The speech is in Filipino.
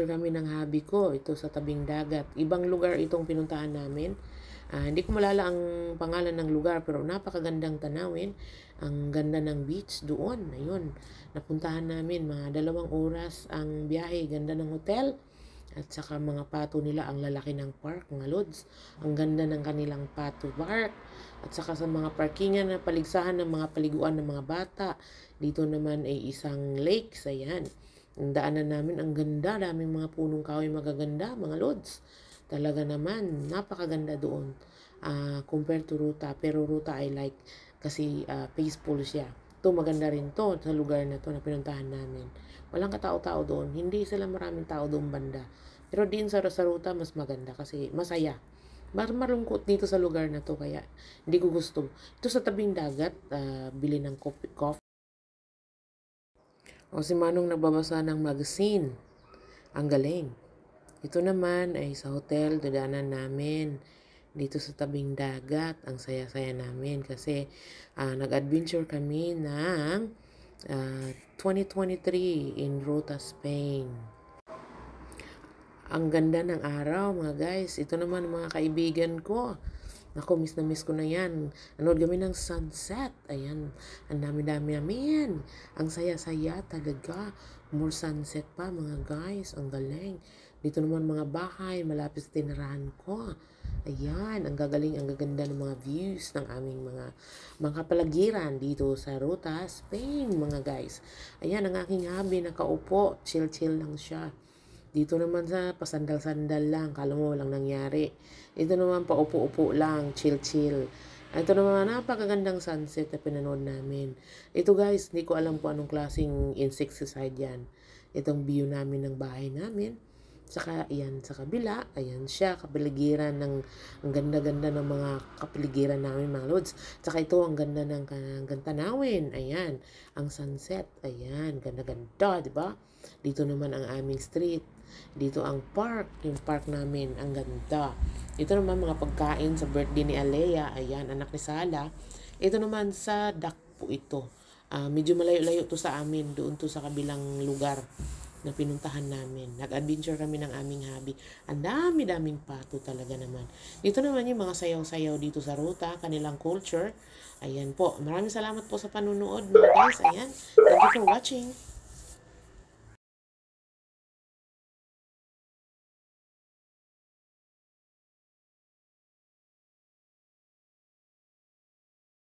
nag-adventure kami ng hubby ko, ito sa tabing dagat. Ibang lugar itong pinuntahan namin. Hindi ko malala ang pangalan ng lugar pero napakagandang tanawin. Ang ganda ng beach doon. Ayun, napuntahan namin mga 2 oras ang biyahe. Ganda ng hotel. At saka mga pato nila, ang lalaki ng park, mga lods. Ang ganda ng kanilang pato park. At saka sa mga parkingan na paligsahan ng mga paliguan ng mga bata. Dito naman ay isang lake. Ayan. Ang daanan namin, ang ganda. Daming mga punong kahoy magaganda, mga lods. Talaga naman, napakaganda doon. Compared to Ruta. Pero Ruta I like kasi peaceful siya. Ito maganda rin to sa lugar na to na pinuntahan namin. Walang katao-tao doon. Hindi sila maraming tao doon banda. Pero din sa Ruta mas maganda kasi masaya. Marungkot dito sa lugar na to kaya hindi ko gusto. Ito sa tabing dagat, bili ng coffee. O si Manong nagbabasa ng magazine. Ang galing. Ito naman ay sa hotel, dadaanan namin dito sa tabing dagat. Ang saya-saya namin kasi nag-adventure kami ng 2023 in Ruta, Spain. Ang ganda ng araw mga guys. Ito naman mga kaibigan ko. Ako, miss na miss ko na yan. Nanood kami ng sunset. Ayan. Ang dami-dami namin. Ang saya-saya talaga. More sunset pa mga guys. Ang galing. Dito naman mga bahay. Malapit sa tinirahan ko. Ayan. Ang gagaling, ang gaganda ng mga views ng aming mga palagiran dito sa Ruta, Spain mga guys. Ayan ang aking hubby. Nakaupo. Chill-chill lang siya. Dito naman sa pasandal-sandal lang, kala mo walang nangyari. Ito naman paupo-upo lang, chill-chill. Ito naman napakagandang sunset na pinanood namin. Ito guys, hindi ko alam kung anong klaseng insecticide yan. Itong view namin ng bahay namin. Saka ayan sa kabila, ayan siya, kapaligiran ng, ang ganda-ganda ng mga kapaligiran namin mga lods. Saka ito, ang ganda ng tanawin, ayan, ang sunset, ayan, ganda-ganda, di ba? Dito naman ang aming street. Dito ang park, yung park namin, ang ganda. Ito naman mga pagkain sa birthday ni Alea, ayan, anak ni Sala. Ito naman sa Dakpo ito. Medyo malayo-layo to sa amin, doon to sa kabilang lugar na pinuntahan namin. Nag-adventure kami ng aming hubby. Ang dami-daming pato talaga naman. Dito naman yung mga sayaw-sayaw dito sa Ruta, kanilang culture. Ayan po. Maraming salamat po sa panunood mga guys. Ayan. Thank you for watching.